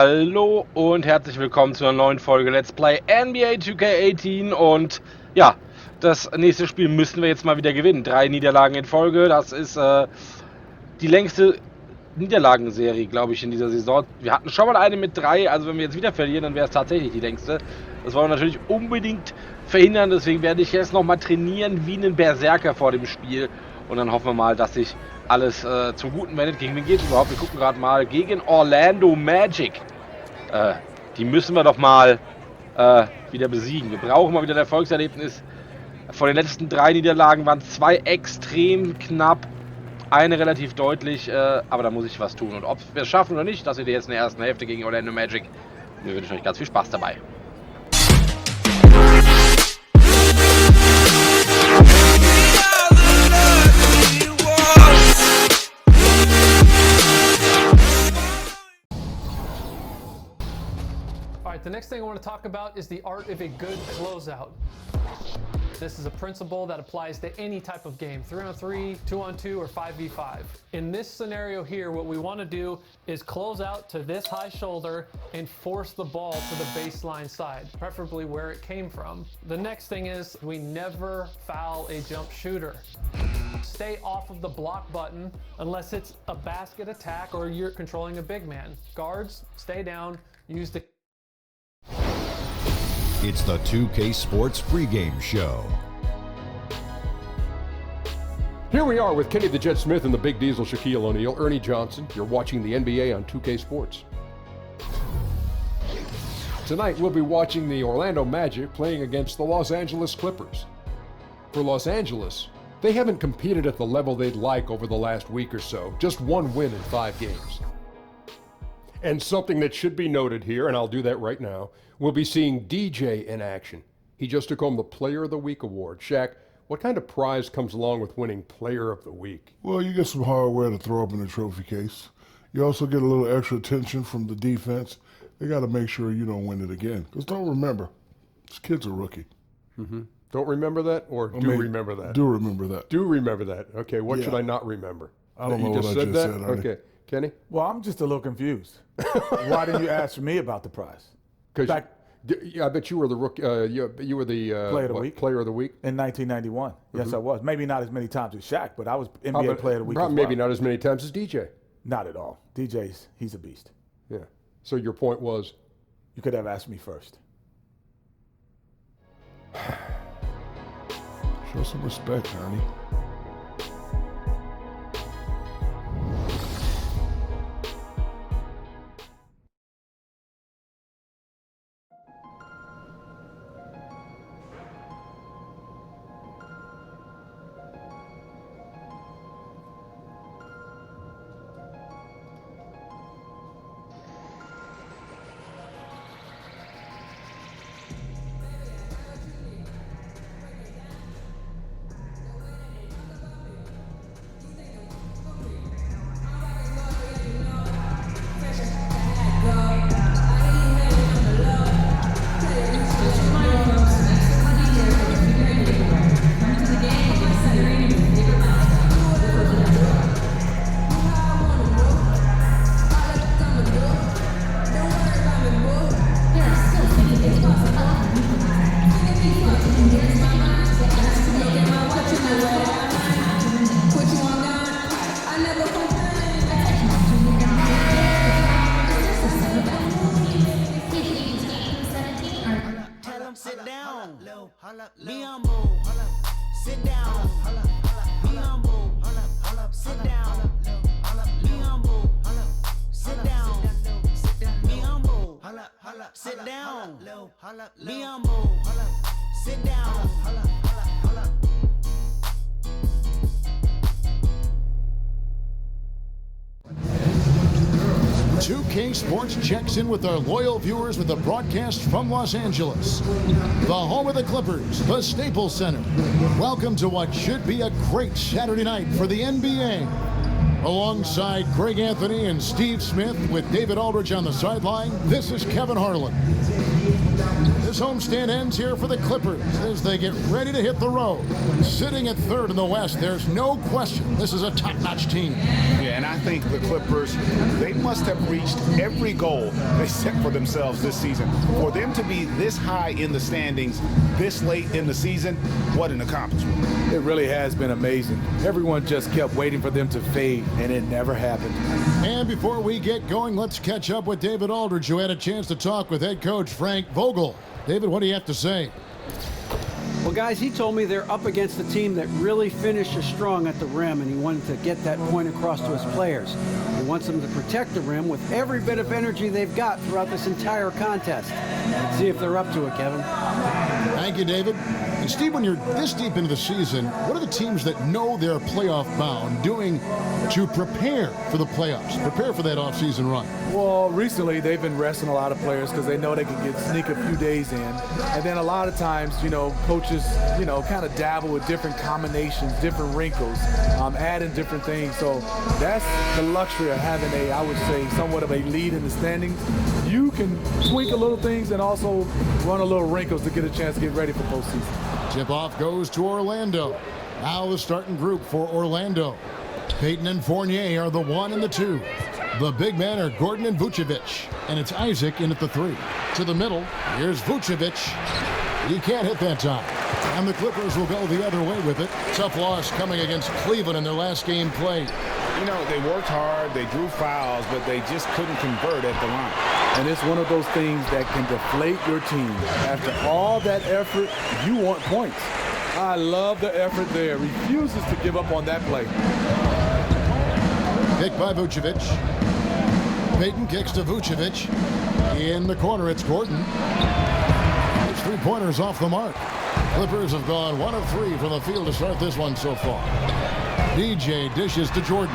Hallo und herzlich willkommen zu einer neuen Folge Let's Play NBA 2K18 und ja, das nächste Spiel müssen wir jetzt mal wieder gewinnen. 3 Niederlagen in Folge, das ist die längste Niederlagenserie, glaube ich, in dieser Saison. Wir hatten schon mal eine mit 3, also wenn wir jetzt wieder verlieren, dann wäre es tatsächlich die längste. Das wollen wir natürlich unbedingt verhindern, deswegen werde ich jetzt nochmal trainieren wie ein Berserker vor dem Spiel und dann hoffen wir mal, dass sich alles zum Guten wendet. Gegen wen geht es überhaupt? Wir gucken gerade mal. Gegen Orlando Magic. Die müssen wir doch mal wieder besiegen. Wir brauchen mal wieder ein Erfolgserlebnis. Von den letzten 3 Niederlagen waren 2 extrem knapp. Eine relativ deutlich, aber da muss ich was tun. Und ob wir es schaffen oder nicht, das seht ihr jetzt in der ersten Hälfte gegen Orlando Magic. Mir wünsche ich euch ganz viel Spaß dabei. The next thing I want to talk about is the art of a good closeout. This is a principle that applies to any type of game, 3-on-3, 2-on-2, or 5v5. In this scenario here, what we want to do is close out to this high shoulder and force the ball to the baseline side, preferably where it came from. The next thing is we never foul a jump shooter. Stay off of the block button unless it's a basket attack or you're controlling a big man. Guards, stay down, use the It's the 2K Sports pregame show. Here we are with Kenny the Jet Smith and the Big Diesel Shaquille O'Neal, Ernie Johnson. You're watching the NBA on 2K Sports. Tonight we'll be watching the Orlando Magic playing against the Los Angeles Clippers. For Los Angeles, they haven't competed at the level they'd like over the last week or so. Just 1 win in 5 games. And something that should be noted here, and I'll do that right now, we'll be seeing DJ in action. He just took home the Player of the Week award. Shaq, what kind of prize comes along with winning Player of the Week? Well, you get some hardware to throw up in the trophy case. You also get a little extra attention from the defense. They got to make sure you don't win it again. Because don't remember, this kid's a rookie. Mm-hmm. Don't remember that, or remember that? Do remember that. Do remember that. Okay, what should I not remember? I don't know what I just said. Okay, Kenny? Well, I'm just a little confused. Why didn't you ask me about the prize? Because I bet you were the rookie. You were the Player of the Week. Player of the Week In 1991. Yes, I was. Maybe not as many times as Shaq, but I was NBA Player of the Week as well. Maybe not as many times as DJ. Not at all. He's a beast. Yeah. So your point was? You could have asked me first. Show some respect, Ernie. Sit down. 2K Sports checks in with our loyal viewers with a broadcast from Los Angeles, the home of the Clippers, the Staples Center. Welcome to what should be a great Saturday night for the NBA. Alongside Greg Anthony and Steve Smith with David Aldridge on the sideline, this is Kevin Harlan. This homestand ends here for the Clippers as they get ready to hit the road. Sitting at third in the West, there's no question this is a top-notch team. Yeah, and I think the Clippers, they must have reached every goal they set for themselves this season. For them to be this high in the standings this late in the season, what an accomplishment. It really has been amazing. Everyone just kept waiting for them to fade, and it never happened. And before we get going, let's catch up with David Aldridge, who had a chance to talk with head coach Frank Vogel. David, what do you have to say? Well, guys, he told me they're up against a team that really finishes strong at the rim, and he wanted to get that point across to his players. He wants them to protect the rim with every bit of energy they've got throughout this entire contest. Let's see if they're up to it, Kevin. Thank you, David. And Steve, when you're this deep into the season, what are the teams that know they're playoff bound doing to prepare for the playoffs, prepare for that offseason run? Well, recently they've been resting a lot of players because they know they can sneak a few days in. And then a lot of times, coaches, kind of dabble with different combinations, different wrinkles, adding different things. So that's the luxury of having I would say, somewhat of a lead in the standings. You can tweak a little things and also run a little wrinkles to get a chance to get ready for postseason. Tip-off goes to Orlando. Now the starting group for Orlando. Payton and Fournier are the 1 and the 2. The big men are Gordon and Vucevic, and it's Isaac in at the 3. To the middle, here's Vucevic. He can't hit that time. And the Clippers will go the other way with it. Tough loss coming against Cleveland in their last game played. They worked hard, they drew fouls, but they just couldn't convert at the line. And it's one of those things that can deflate your team. After all that effort, you want points. I love the effort there. Refuses to give up on that play. Kick by Vucevic. Payton kicks to Vucevic. In the corner, it's Gordon. His three-pointers off the mark. Clippers have gone 1 of 3 from the field to start this one so far. DJ dishes to Jordan.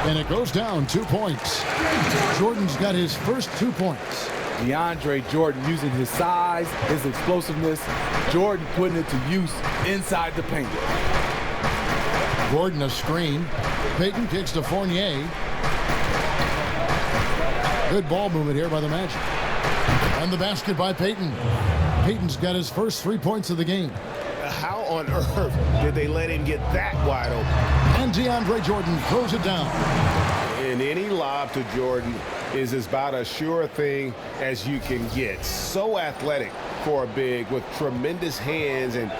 And it goes down 2 points. Jordan's got his first 2 points. DeAndre Jordan using his size, his explosiveness. Jordan putting it to use inside the paint. Gordon a screen. Payton kicks to Fournier. Good ball movement here by the Magic. And the basket by Payton. Payton's got his first 3 points of the game. How on earth did they let him get that wide open? And DeAndre Jordan throws it down. And any lob to Jordan is about as sure a thing as you can get. So athletic for a big with tremendous hands, and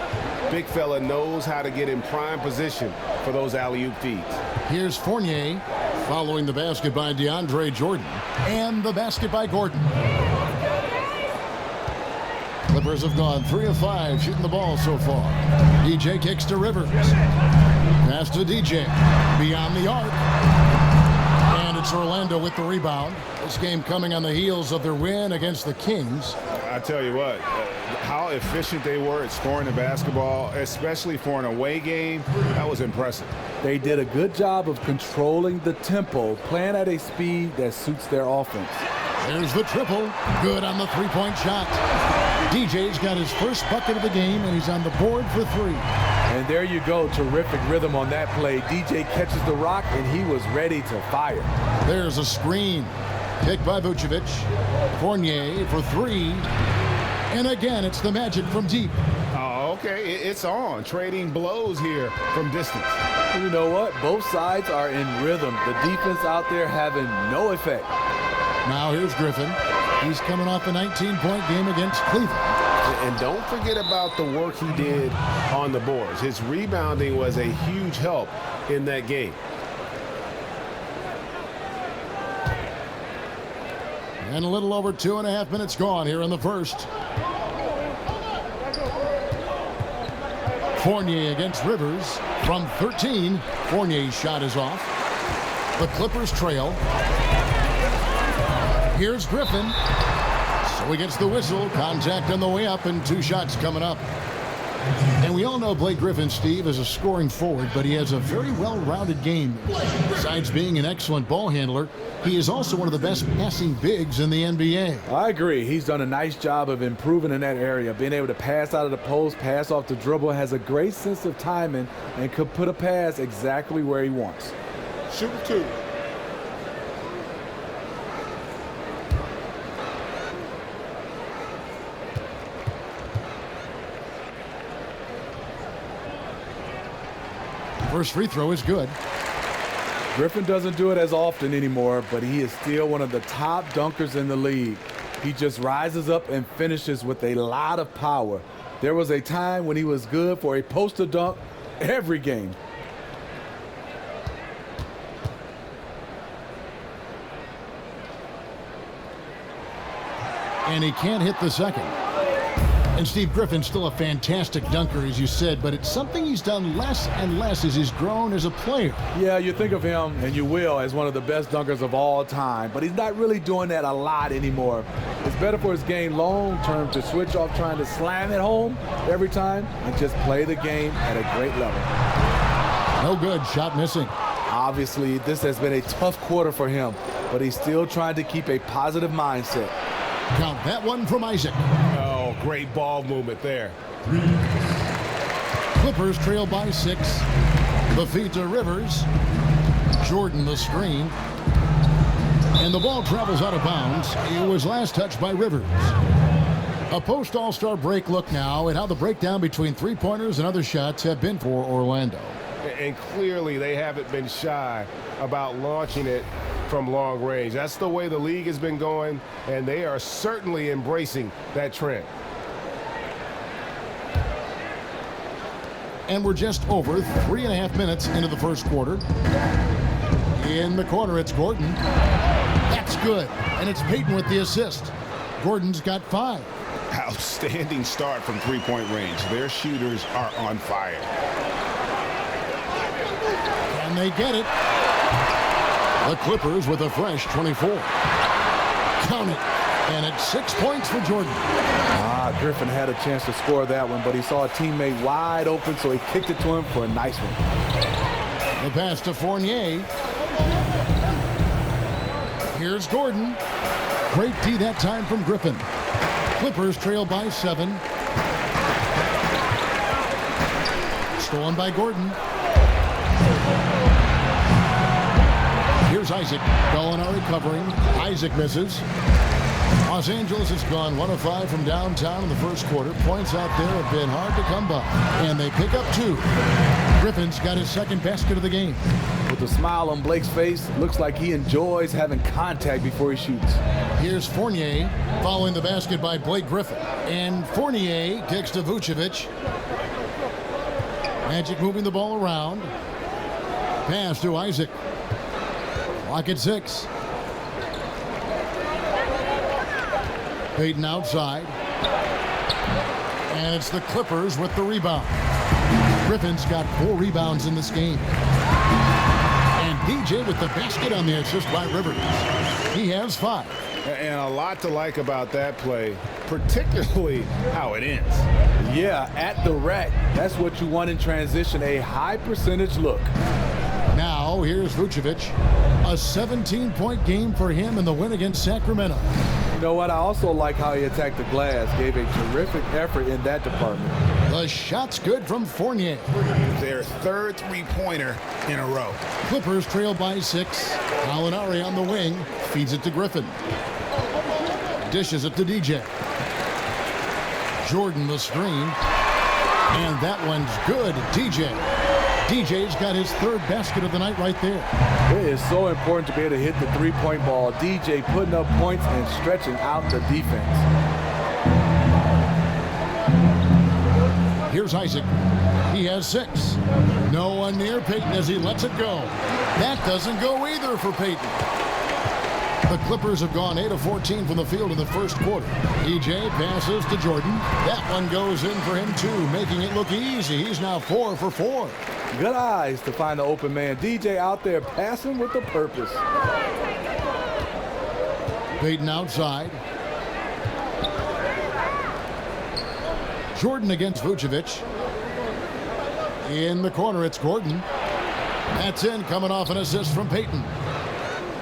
big fella knows how to get in prime position for those alley-oop feeds. Here's Fournier following the basket by DeAndre Jordan and the basket by Gordon. Clippers have gone 3 of 5 shooting the ball so far. DJ kicks to Rivers. Pass to DJ. Beyond the arc. And it's Orlando with the rebound. This game coming on the heels of their win against the Kings. I tell you what, how efficient they were at scoring the basketball, especially for an away game, that was impressive. They did a good job of controlling the tempo, playing at a speed that suits their offense. There's the triple. Good on the three-point shot. DJ's got his first bucket of the game, and he's on the board for 3. And there you go. Terrific rhythm on that play. DJ catches the rock, and he was ready to fire. There's a screen. Picked by Vucevic. Fournier for 3. And again, it's the Magic from deep. Oh, okay. It's on. Trading blows here from distance. You know what? Both sides are in rhythm. The defense out there having no effect. Now here's Griffin. He's coming off a 19-point game against Cleveland. And don't forget about the work he did on the boards. His rebounding was a huge help in that game. And a little over 2.5 minutes gone here in the first. Fournier against Rivers from 13. Fournier's shot is off. The Clippers trail. Here's Griffin. So he gets the whistle. Contact on the way up and 2 shots coming up. And we all know Blake Griffin, Steve, is a scoring forward, but he has a very well-rounded game. Besides being an excellent ball handler, he is also one of the best passing bigs in the NBA. I agree. He's done a nice job of improving in that area, being able to pass out of the post, pass off the dribble, has a great sense of timing, and could put a pass exactly where he wants. Shoot 2. First free throw is good. Griffin doesn't do it as often anymore, but he is still one of the top dunkers in the league. He just rises up and finishes with a lot of power. There was a time when he was good for a poster dunk every game. And he can't hit the second. And Steve, Griffin's still a fantastic dunker, as you said, but it's something he's done less and less as he's grown as a player. Yeah, you think of him, and you will, as one of the best dunkers of all time, but he's not really doing that a lot anymore. It's better for his game long term to switch off trying to slam it home every time and just play the game at a great level. No good, shot missing. Obviously, this has been a tough quarter for him, but he's still trying to keep a positive mindset. Count that one from Isaac. Oh, great ball movement there. Clippers trail by 6. The feed to Rivers. Jordan the screen. And the ball travels out of bounds. It was last touched by Rivers. A post-All-Star break look now at how the breakdown between three-pointers and other shots have been for Orlando. And clearly they haven't been shy about launching it from long range. That's the way the league has been going, and they are certainly embracing that trend. And we're just over 3.5 minutes into the first quarter. In the corner, it's Gordon. That's good. And it's Payton with the assist. Gordon's got 5. Outstanding start from three-point range. Their shooters are on fire. And they get it. The Clippers with a fresh 24. Count it. And it's 6 points for Jordan. Griffin had a chance to score that one, but he saw a teammate wide open, so he kicked it to him for a nice one. The pass to Fournier. Here's Gordon. Great D that time from Griffin. Clippers trail by 7. Stolen by Gordon. Here's Isaac. Gallinari covering. Isaac misses. Los Angeles has gone 1 of 5 from downtown in the first quarter. Points out there have been hard to come by. And they pick up 2. Griffin's got his second basket of the game. With a smile on Blake's face, looks like he enjoys having contact before he shoots. Here's Fournier following the basket by Blake Griffin. And Fournier kicks to Vucevic. Magic moving the ball around. Pass to Isaac. Clock at 6. Payton outside. And it's the Clippers with the rebound. Griffin's got 4 rebounds in this game. And DJ with the basket on the assist by Rivers. He has 5. And a lot to like about that play, particularly how it ends. Yeah, at the rack. That's what you want in transition, a high percentage look. Now, here's Vucevic. A 17-point game for him in the win against Sacramento. You know what? I also like how he attacked the glass. Gave a terrific effort in that department. The shot's good from Fournier. Their third three-pointer in a row. Clippers trail by 6. Gallinari on the wing. Feeds it to Griffin. Dishes it to DJ. Jordan the screen. And that one's good. DJ's got his 3rd basket of the night right there. It is so important to be able to hit the three-point ball. DJ putting up points and stretching out the defense. Here's Isaac. He has 6. No one near Payton as he lets it go. That doesn't go either for Payton. The Clippers have gone 8 of 14 from the field in the first quarter. DJ passes to Jordan. That one goes in for him too, making it look easy. He's now 4 for 4. Good eyes to find the open man. DJ out there passing with a purpose. Payton outside. Jordan against Vucevic. In the corner, it's Gordon. That's in, coming off an assist from Payton.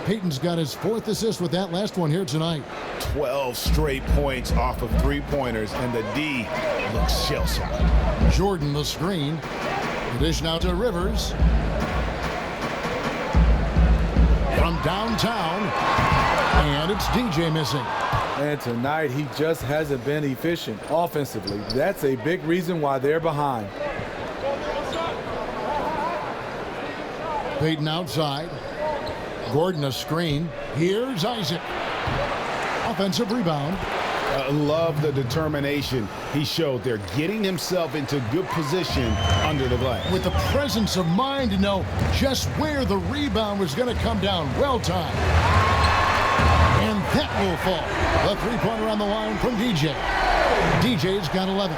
Payton's got his 4th assist with that last one here tonight. 12 straight points off of three-pointers, and the D looks shell-shocked. Jordan the screen. The dish now to Rivers. From downtown. And it's DJ missing. And tonight, he just hasn't been efficient offensively. That's a big reason why they're behind. Payton outside. Gordon a screen. Here's Isaac. Offensive rebound. Love the determination he showed there, getting himself into good position under the glass. With the presence of mind to know just where the rebound was going to come down. Well timed. And that will fall. A three-pointer on the line from DJ. DJ's got 11.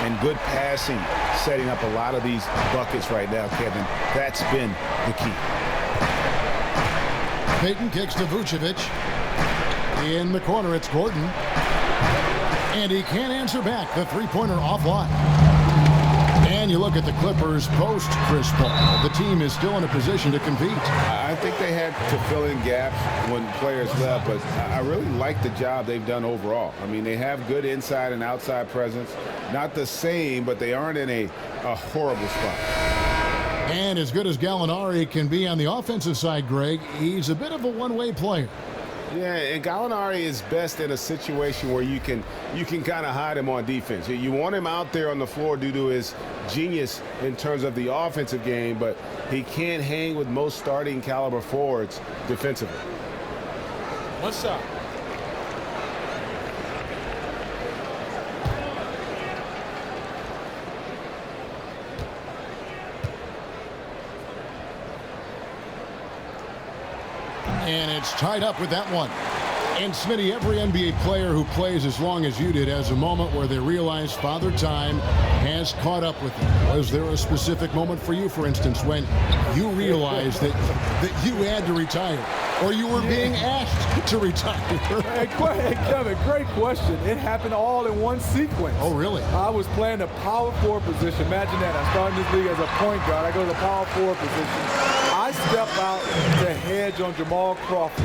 And good passing, setting up a lot of these buckets right now, Kevin. That's been the key. Payton kicks to Vucevic. In the corner, it's Gordon. And he can't answer back. The three-pointer offline. And you look at the Clippers post Chris Paul. The team is still in a position to compete. I think they had to fill in gaps when players left, but I really like the job they've done overall. I mean, they have good inside and outside presence. Not the same, but they aren't in a horrible spot. And as good as Gallinari can be on the offensive side, Greg, he's a bit of a one-way player. Yeah, and Gallinari is best in a situation where you can kind of hide him on defense. You want him out there on the floor due to his genius in terms of the offensive game, but he can't hang with most starting caliber forwards defensively. What's up? And it's tied up with that one. And Smitty, every NBA player who plays as long as you did has a moment where they realize Father Time has caught up with them. Was there a specific moment for you, for instance, when you realized that you had to retire, or you were being asked to retire? Hey, Kevin, great question. It happened all in one sequence. Oh, really? I was playing the power forward position. Imagine that. I started this league as a point guard. I go to the power forward position. I step out to hedge on Jamal Crawford.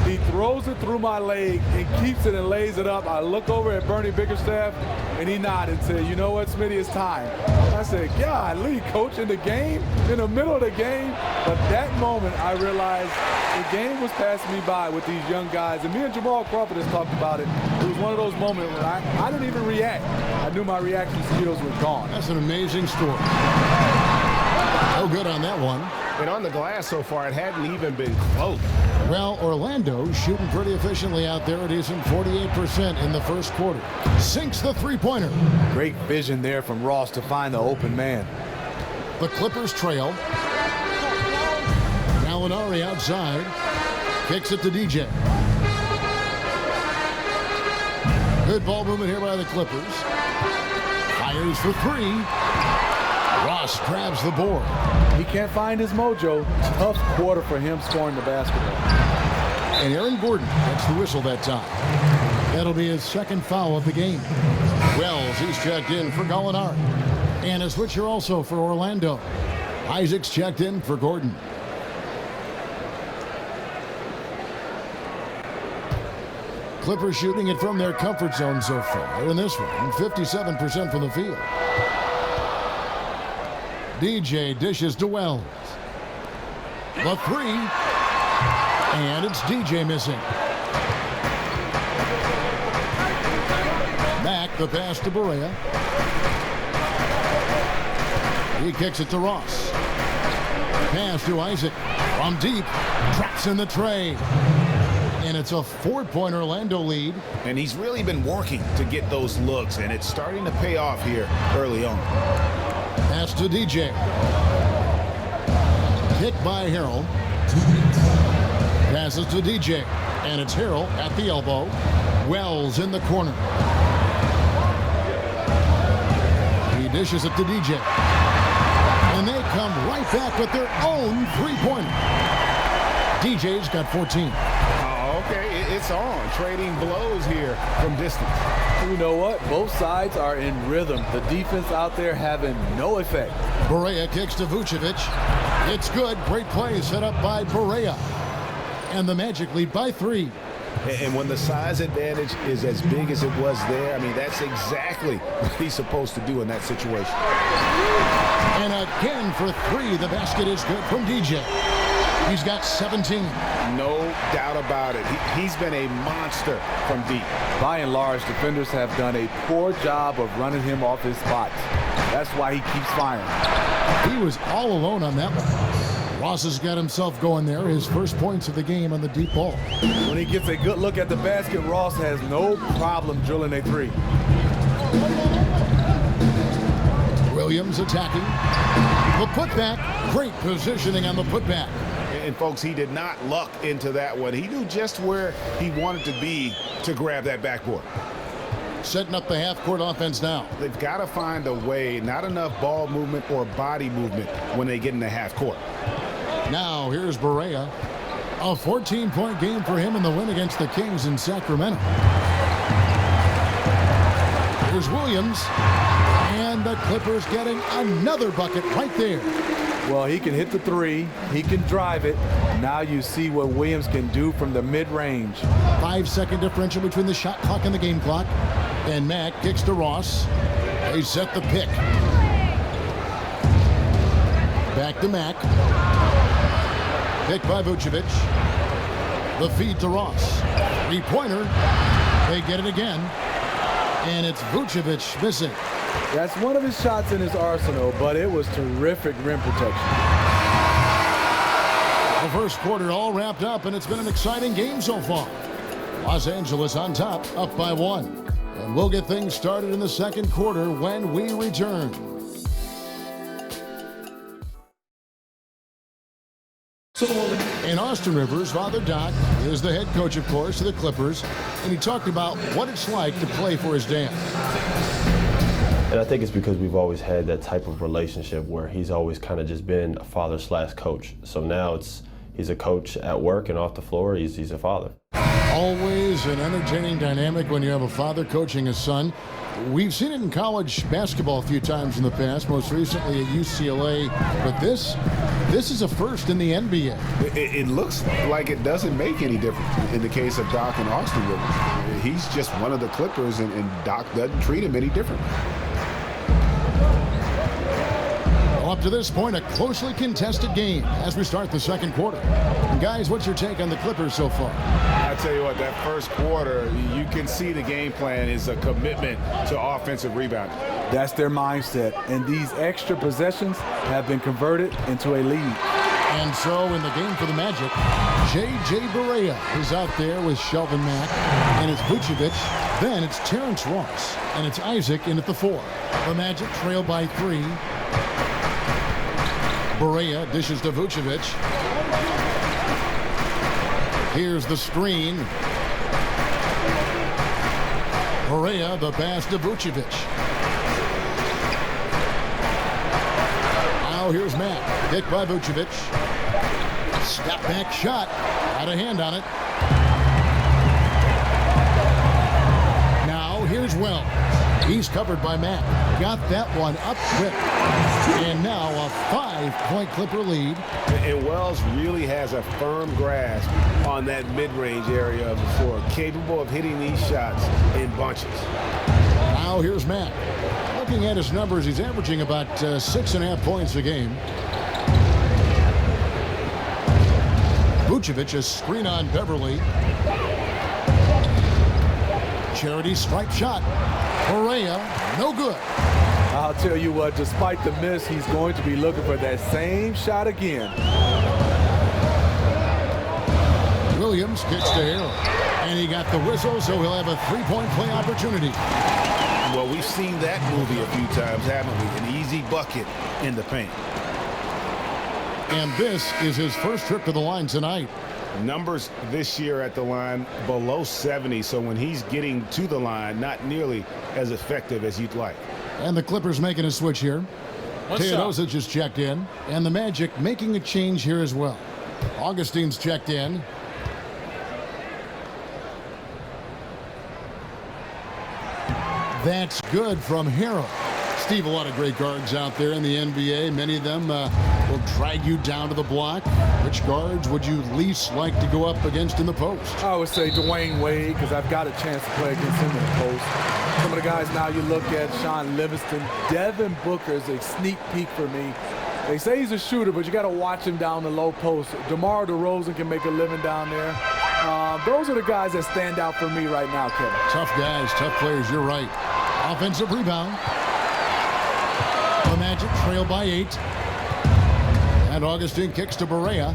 He throws it through my leg and keeps it and lays it up. I look over at Bernie Bickerstaff, and he nodded and said, "You know what, Smitty, it's time." I said, "Golly, coach, in the game, in the middle of the game." But that moment, I realized the game was passing me by with these young guys. And me and Jamal Crawford has talked about it. It was one of those moments when I didn't even react. I knew my reaction skills were gone. That's an amazing story. No good on that one. And on the glass so far, it hadn't even been close. Well, Orlando shooting pretty efficiently out there. It is in 48% in the first quarter. Sinks the three-pointer. Great vision there from Ross to find the open man. The Clippers trail. Gallinari outside. Kicks it to DJ. Good ball movement here by the Clippers. Fires for three. Ross grabs the board. He can't find his mojo. Tough quarter for him scoring the basketball. And Aaron Gordon gets the whistle that time. That'll be his second foul of the game. Wells, he's checked in for Gallinari. And a switcher also for Orlando. Isaac's checked in for Gordon. Clippers shooting it from their comfort zone so far in this one. 57% from the field. DJ dishes to Wells. The three. And it's DJ missing. Back the pass to Berea. He kicks it to Ross. Pass to Isaac. From deep. Traps in the tray. And it's a 4-point Orlando lead. And he's really been working to get those looks, and it's starting to pay off here early on. Pass to DJ. Hit by Harrell. Passes to DJ. And it's Harrell at the elbow. Wells in the corner. He dishes it to DJ. And they come right back with their own three-pointer. DJ's got 14. Okay, it's on. Trading blows here from distance. You know what? Both sides are in rhythm. The defense out there having no effect. Berea kicks to Vucevic. It's good. Great play set up by Berea. And the Magic lead by 3. And when the size advantage is as big as it was there, I mean, that's exactly what he's supposed to do in that situation. And again for 3. The basket is good from DJ. He's got 17. No doubt about it. He's been a monster from deep. By and large, defenders have done a poor job of running him off his spots. That's why he keeps firing. He was all alone on that one. Ross has got himself going there. His first points of the game on the deep ball. When he gets a good look at the basket, Ross has no problem drilling a three. Williams attacking. The putback. Great positioning on the putback. And folks, he did not luck into that one. He knew just where he wanted to be to grab that backboard. Setting up the half-court offense now. They've got to find a way, not enough ball movement or body movement when they get in the half court. Now here's Barea. A 14-point game for him in the win against the Kings in Sacramento. Here's Williams. And the Clippers getting another bucket right there. Well, he can hit the three. He can drive it. Now you see what Williams can do from the mid-range. 5-second differential between the shot clock and the game clock. And Mack kicks to Ross. They set the pick. Back to Mack. Pick by Vucevic. The feed to Ross. Three-pointer. They get it again. And it's Vucevic missing. That's one of his shots in his arsenal, but it was terrific rim protection. The first quarter all wrapped up, and it's been an exciting game so far. Los Angeles on top, up by 1. And we'll get things started in the second quarter when we return. In Austin Rivers, Father Doc is the head coach, of course, of the Clippers, and he talked about what it's like to play for his dad. And I think it's because we've always had that type of relationship where he's always kind of just been a father/coach. So now he's a coach at work and off the floor, he's a father. Always an entertaining dynamic when you have a father coaching his son. We've seen it in college basketball a few times in the past, most recently at UCLA, but this is a first in the NBA. It looks like it doesn't make any difference in the case of Doc and Austin Rivers. He's just one of the Clippers, and Doc doesn't treat him any different. Well, up to this point, a closely contested game as we start the second quarter. And guys, what's your take on the Clippers so far? I tell you what, that first quarter, you can see the game plan is a commitment to offensive rebounding. That's their mindset, and these extra possessions have been converted into a lead. And so in the game for the Magic, J.J. Barea is out there with Shelvin Mack, and it's Vucevic. Then it's Terrence Ross, and it's Isaac in at the 4. The Magic trail by 3. Barea dishes to Vucevic. Here's the screen. Barea, the pass to Vucevic. Now here's Matt. Pick by Vucevic. Step back shot. Had a hand on it. Now here's Wells. He's covered by Matt. Got that one up quick. And now a 5-point Clipper lead. And Wells really has a firm grasp on that mid-range area of the floor, capable of hitting these shots in bunches. Now here's Matt. Looking at his numbers, he's averaging about 6.5 points a game. Vucevic, a screen on Beverly. Charity stripe shot. Barea, no good. I'll tell you what, despite the miss, he's going to be looking for that same shot again. Williams kicks to Harrell. And he got the whistle, so he'll have a 3-point play opportunity. Well, we've seen that movie a few times, haven't we? An easy bucket in the paint. And this is his first trip to the line tonight. Numbers this year at the line below 70, so when he's getting to the line, not nearly as effective as you'd like. And the Clippers making a switch here. Teodosic just checked in, and the Magic making a change here as well. Augustine's checked in. That's good from Harrell. Steve, a lot of great guards out there in the NBA. Many of them will drag you down to the block. Which guards would you least like to go up against in the post? I would say Dwayne Wade, because I've got a chance to play against him in the post. Some of the guys now you look at, Sean Livingston, Devin Booker is a sneak peek for me. They say he's a shooter, but you got to watch him down the low post. DeMar DeRozan can make a living down there. Those are the guys that stand out for me right now, Kevin. Tough guys, tough players, you're right. Offensive rebound. The Magic trail by 8. And Augustine kicks to Barea.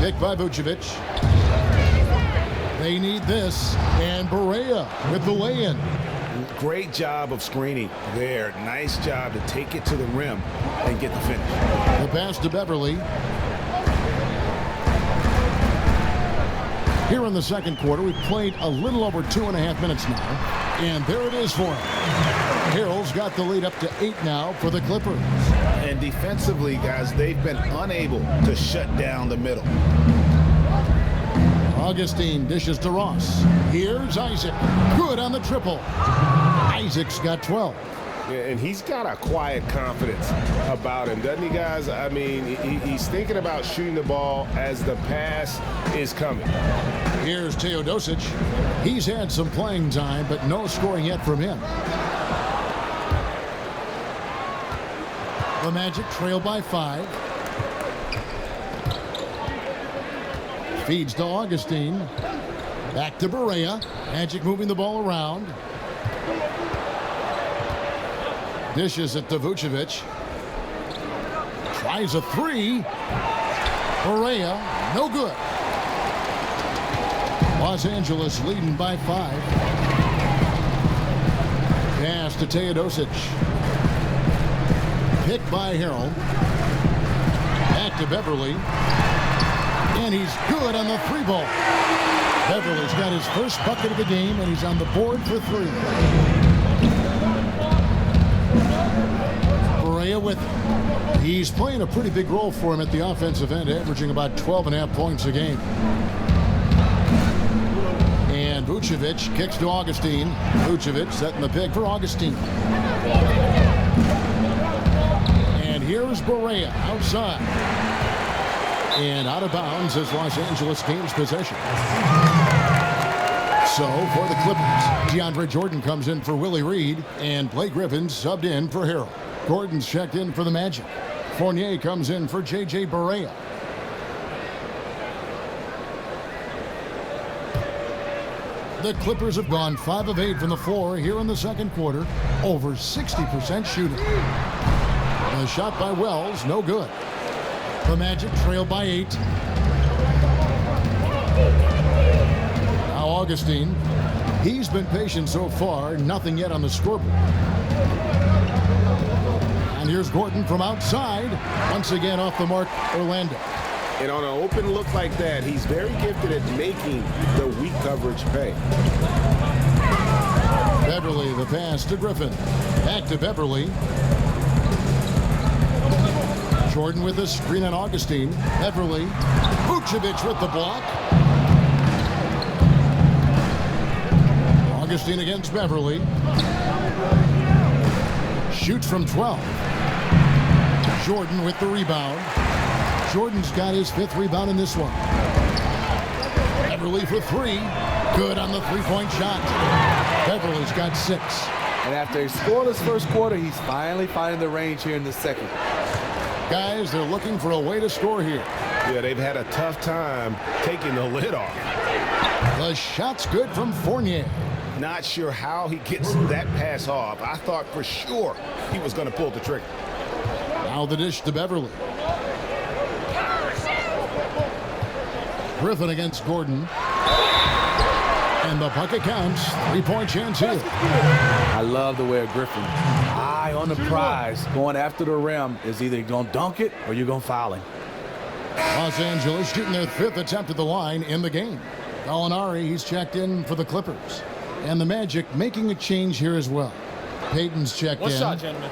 Picked by Vucevic. They need this. And Barea with the lay-in. Great job of screening there. Nice job to take it to the rim and get the finish. The pass to Beverly. Here in the second quarter, we've played a little over 2.5 minutes now. And there it is for him. Harrell's got the lead up to 8 now for the Clippers. And defensively, guys, they've been unable to shut down the middle. Augustine dishes to Ross. Here's Isaac. Good on the triple. Isaac's got 12. Yeah, and he's got a quiet confidence about him, doesn't he, guys? I mean, he's thinking about shooting the ball as the pass is coming. Here's Teodosic. He's had some playing time, but no scoring yet from him. The Magic trail by 5. Feeds to Augustine. Back to Barea. Magic moving the ball around. Dishes it to Vucevic. Tries a 3. Barea, no good. Los Angeles leading by 5. Pass to Teodosic. Picked by Harrell. Back to Beverly. And he's good on the 3-ball. Beverly's got his first bucket of the game, and he's on the board for 3. Barea with it. He's playing a pretty big role for him at the offensive end, averaging about 12.5 points a game. And Vucevic kicks to Augustine. Vucevic setting the pick for Augustine. And here's Barea outside. And out of bounds as Los Angeles gains possession. So for the Clippers, DeAndre Jordan comes in for Willie Reed, and Blake Griffin's subbed in for Harrell. Gordon's checked in for the Magic. Fournier comes in for J.J. Barea. The Clippers have gone 5 of 8 from the floor here in the second quarter. Over 60% shooting. A shot by Wells, no good. The Magic trail by 8. Now Augustine. He's been patient so far. Nothing yet on the scoreboard. And here's Gordon from outside. Once again off the mark, Orlando. And on an open look like that, he's very gifted at making the weak coverage pay. Beverly, the pass to Griffin. Back to Beverly. Jordan with the screen on Augustine. Beverly. Vucevic with the block. Augustine against Beverly. Shoots from 12. Jordan with the rebound. Jordan's got his 5th rebound in this one. Beverly for 3. Good on the 3-point shot. Beverly's got 6. And after a scoreless first quarter, he's finally finding the range here in the second. Guys, they're looking for a way to score here. Yeah, they've had a tough time taking the lid off. The shot's good from Fournier. Not sure how he gets that pass off. I thought for sure he was going to pull the trigger. Now the dish to Beverly. Griffin against Gordon. And the bucket counts. 3-point chance here. I love the way Griffin, eye on the prize, going after the rim, is either going to dunk it or you're going to foul him. Los Angeles shooting their 5th attempt at the line in the game. Gallinari, he's checked in for the Clippers. And the Magic making a change here as well. Payton's checked in. One shot, gentlemen.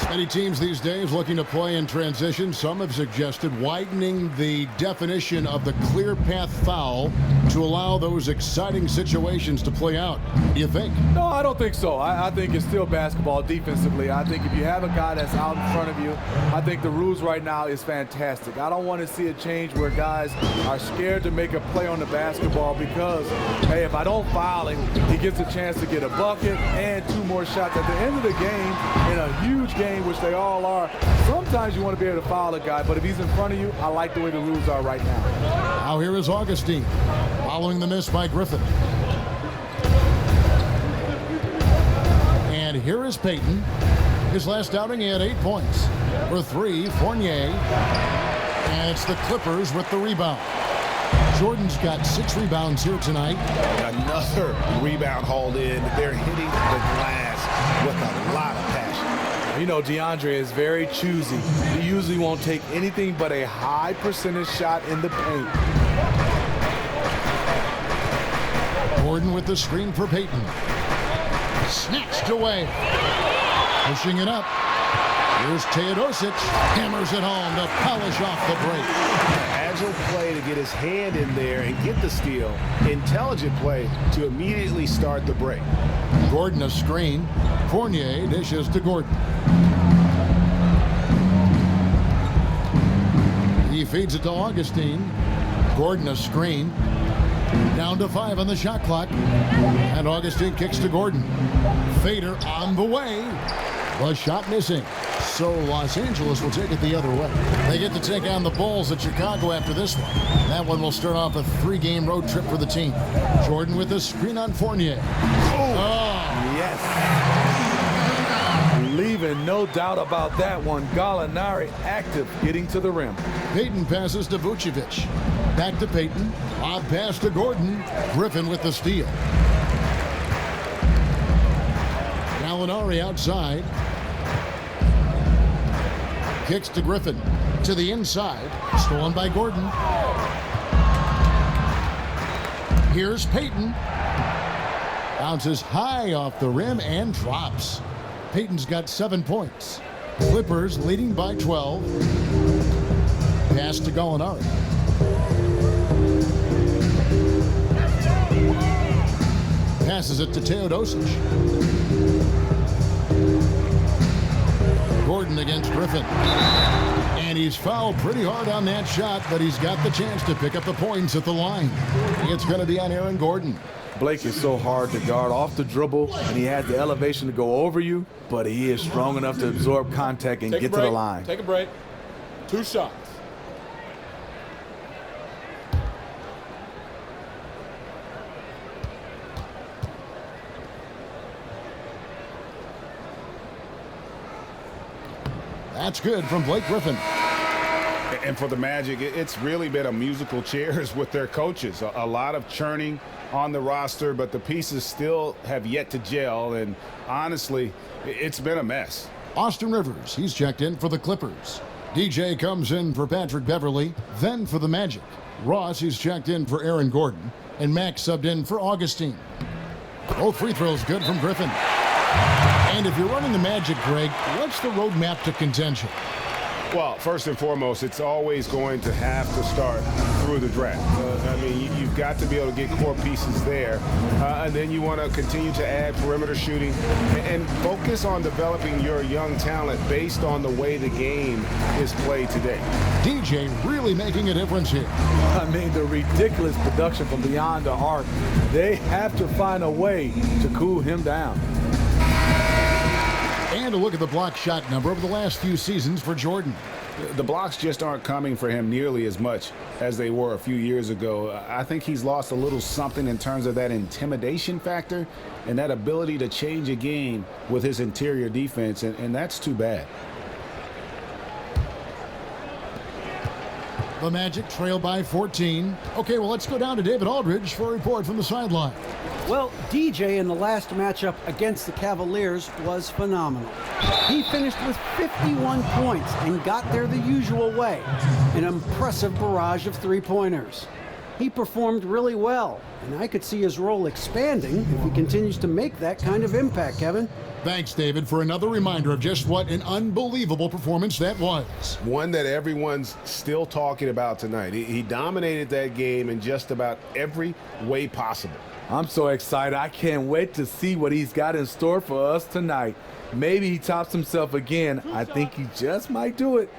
Many teams these days looking to play in transition. Some have suggested widening the definition of the clear path foul to allow those exciting situations to play out. Do you think? No, I don't think so. I think it's still basketball defensively. I think if you have a guy that's out in front of you, I think the rules right now is fantastic. I don't want to see a change where guys are scared to make a play on the basketball because, hey, if I don't foul him, he gets a chance to get a bucket and 2 more shots at the end of the game in a huge game. game, which they all are, sometimes you want to be able to foul a guy, but if he's in front of you, I like the way the rules are right now. Now here is Augustine, following the miss by Griffin. And here is Peyton. His last outing, he had 8 points. For 3, Fournier. And it's the Clippers with the rebound. Jordan's got 6 rebounds here tonight. Another rebound hauled in. They're hitting the glass with a lot of passion. You know, DeAndre is very choosy. He usually won't take anything but a high percentage shot in the paint. Gordon with the screen for Peyton. Snatched away. Pushing it up. Here's Teodosic. Hammers it home to polish off the break. Agile play to get his hand in there and get the steal. Intelligent play to immediately start the break. Gordon a screen. Fournier dishes to Gordon. He feeds it to Augustine. Gordon a screen. Down to 5 on the shot clock. And Augustine kicks to Gordon. Fader on the way. The shot missing. So Los Angeles will take it the other way. They get to take on the Bulls at Chicago after this one. That one will start off a 3-game road trip for the team. Jordan with a screen on Fournier. Yes. Leaving no doubt about that one. Gallinari active, getting to the rim. Peyton passes to Vucevic. Back to Peyton. Lob pass to Gordon. Griffin with the steal. Gallinari outside. Kicks to Griffin. To the inside. Stolen by Gordon. Here's Peyton. Bounces high off the rim and drops. Peyton's got 7 points. Clippers leading by 12. Pass to Gallinari. Passes it to Teodosic. Gordon against Griffin. And he's fouled pretty hard on that shot, but he's got the chance to pick up the points at the line. It's going to be on Aaron Gordon. Blake is so hard to guard off the dribble, and he has the elevation to go over you, but he is strong enough to absorb contact and get to the line. Take a break. 2 shots. That's good from Blake Griffin. And for the Magic, it's really been a musical chairs with their coaches. A lot of churning on the roster, but the pieces still have yet to gel. And honestly, it's been a mess. Austin Rivers, he's checked in for the Clippers. DJ comes in for Patrick Beverly, then for the Magic. Ross, he's checked in for Aaron Gordon. And Max subbed in for Augustine. Both free throws good from Griffin. And if you're running the Magic, Greg, what's the roadmap to contention? Well, first and foremost, it's always going to have to start through the draft. I mean, you've got to be able to get core pieces there. And then you want to continue to add perimeter shooting and focus on developing your young talent based on the way the game is played today. DJ really making a difference here. I mean, the ridiculous production from beyond the arc. They have to find a way to cool him down. And a look at the block shot number over the last few seasons for Jordan. The blocks just aren't coming for him nearly as much as they were a few years ago. I think he's lost a little something in terms of that intimidation factor and that ability to change a game with his interior defense, and that's too bad. The Magic trail by 14. Okay, well, let's go down to David Aldridge for a report from the sideline. Well, DJ in the last matchup against the Cavaliers was phenomenal. He finished with 51 points and got there the usual way, an impressive barrage of three-pointers. He performed really well, and I could see his role expanding if he continues to make that kind of impact, Kevin. Thanks, David, for another reminder of just what an unbelievable performance that was. One that everyone's still talking about tonight. He dominated that game in just about every way possible. I'm so excited. I can't wait to see what he's got in store for us tonight. Maybe he tops himself again. I think he just might do it.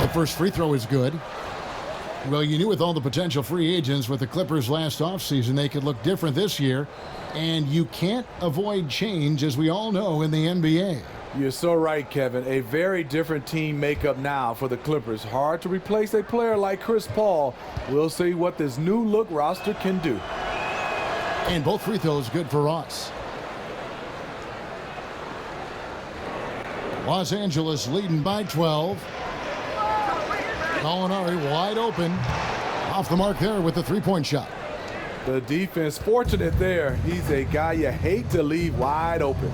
The first free throw is good. Well, you knew with all the potential free agents with the Clippers last offseason, they could look different this year. And you can't avoid change, as we all know, in the NBA. You're so right, Kevin. A very different team makeup now for the Clippers. Hard to replace a player like Chris Paul. We'll see what this new look roster can do. And both free throws good for Ross. Los Angeles leading by 12. Gallinari wide open. Off the mark there with the three-point shot. The defense fortunate there. He's a guy you hate to leave wide open.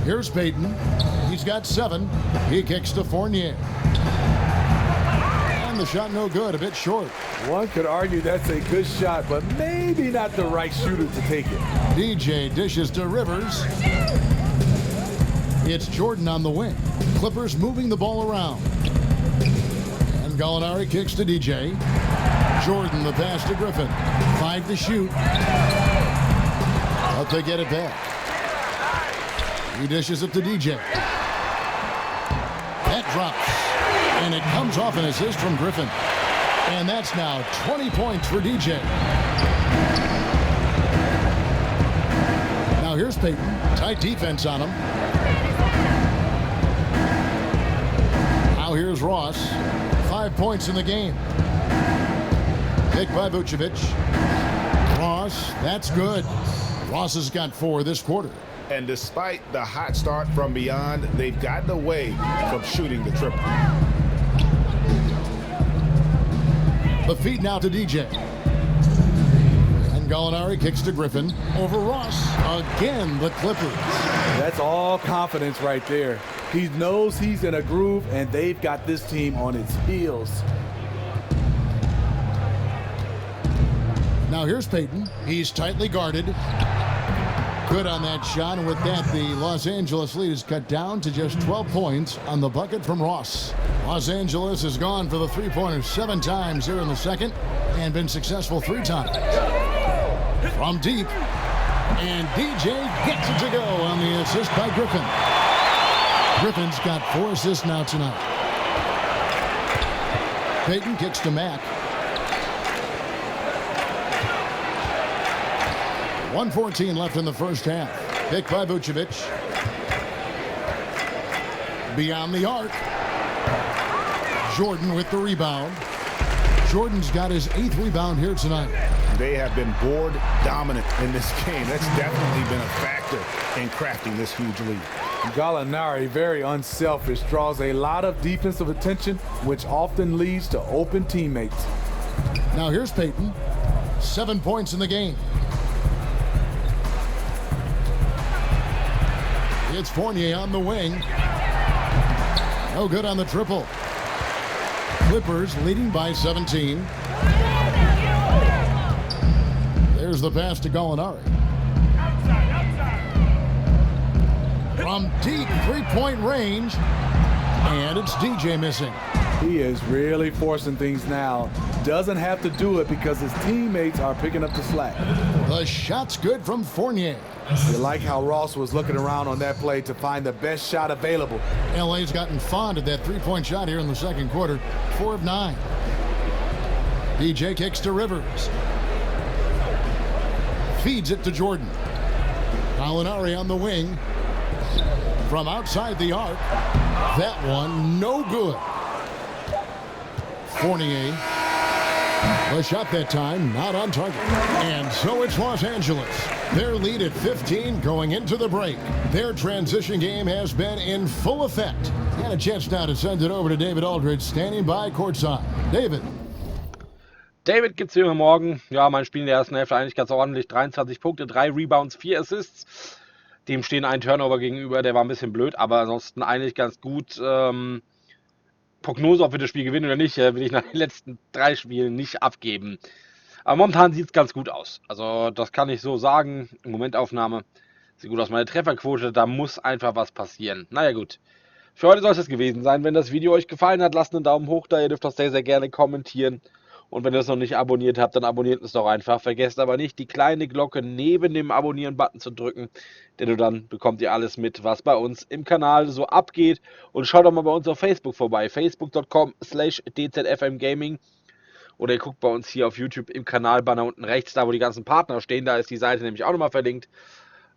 Here's Payton. He's got 7. He kicks to Fournier. And the shot no good, a bit short. One could argue that's a good shot, but maybe not the right shooter to take it. DJ dishes to Rivers. It's Jordan on the wing. Clippers moving the ball around. And Gallinari kicks to DJ. Jordan the pass to Griffin. 5 to shoot. But they get it back. He dishes it to DJ. That drops. And it comes off an assist from Griffin. And that's now 20 points for DJ. Now here's Payton. Tight defense on him. Now here's Ross. 5 points in the game. Picked by Vucevic. Ross, that's good. Ross has got 4 this quarter. And despite the hot start from beyond, they've gotten away from shooting the triple. The feed now to DJ. And Gallinari kicks to Griffin. Over Ross. Again, the Clippers. That's all confidence right there. He knows he's in a groove, and they've got this team on its heels. Now here's Payton. He's tightly guarded. Good on that shot, and with that, the Los Angeles lead is cut down to just 12 points on the bucket from Ross. Los Angeles has gone for the three-pointer 7 times here in the second and been successful 3 times. From deep, and DJ gets it to go on the assist by Griffin. Griffin's got 4 assists now tonight. Payton kicks to Mack. 1:14 left in the first half. Picked by Vucevic. Beyond the arc. Jordan with the rebound. Jordan's got his 8th rebound here tonight. They have been board dominant in this game. That's definitely been a factor in crafting this huge lead. Gallinari, very unselfish, draws a lot of defensive attention, which often leads to open teammates. Now here's Payton. 7 points in the game. It's Fournier on the wing. No good on the triple. Clippers leading by 17. There's the pass to Gallinari. From deep 3-point range. And it's DJ missing. He is really forcing things now. Doesn't have to do it because his teammates are picking up the slack. The shot's good from Fournier. You like how Ross was looking around on that play to find the best shot available. LA's gotten fond of that 3-point shot here in the second quarter. 4 of 9. DJ kicks to Rivers. Feeds it to Jordan. Gallinari on the wing. From outside the arc. That one no good. Fournier. The shot that time not on target. And so it's Los Angeles. Their lead at 15 going into the break. Their transition game has been in full effect. And a chance now to send it over to David Aldridge, standing by courtside. David. David gibt's hier morgen. Ja, mein Spiel in der ersten Hälfte eigentlich ganz ordentlich. 23 Punkte, 3 Rebounds, 4 Assists. Dem stehen ein Turnover gegenüber, der war ein bisschen blöd, aber ansonsten eigentlich ganz gut. Prognose, ob wir das Spiel gewinnen oder nicht, will ich nach den letzten 3 Spielen nicht abgeben. Aber momentan sieht es ganz gut aus. Also das kann ich so sagen. Momentaufnahme sieht gut aus. Meine Trefferquote, da muss einfach was passieren. Naja gut. Für heute soll es das gewesen sein. Wenn das Video euch gefallen hat, lasst einen Daumen hoch da. Ihr dürft das sehr, sehr gerne kommentieren. Und wenn ihr es noch nicht abonniert habt, dann abonniert es doch einfach. Vergesst aber nicht, die kleine Glocke neben dem Abonnieren-Button zu drücken, denn nur dann bekommt ihr alles mit, was bei uns im Kanal so abgeht. Und schaut doch mal bei uns auf Facebook vorbei, facebook.com/dzfmgaming. Oder ihr guckt bei uns hier auf YouTube im Kanalbanner unten rechts, da wo die ganzen Partner stehen, da ist die Seite nämlich auch nochmal verlinkt.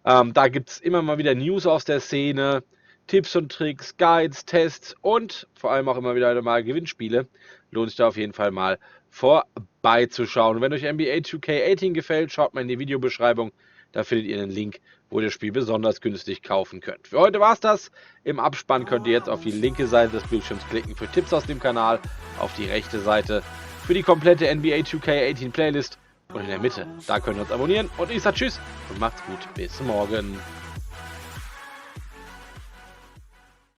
Da gibt es immer mal wieder News aus der Szene, Tipps und Tricks, Guides, Tests und vor allem auch immer wieder mal Gewinnspiele. Lohnt sich da auf jeden Fall mal vorbeizuschauen. Und wenn euch NBA 2K18 gefällt, schaut mal in die Videobeschreibung. Da findet ihr einen Link, wo ihr das Spiel besonders günstig kaufen könnt. Für heute war es das. Im Abspann könnt ihr jetzt auf die linke Seite des Bildschirms klicken für Tipps aus dem Kanal, auf die rechte Seite für die komplette NBA 2K18 Playlist und in der Mitte, da könnt ihr uns abonnieren. Und ich sage Tschüss und macht's gut. Bis morgen.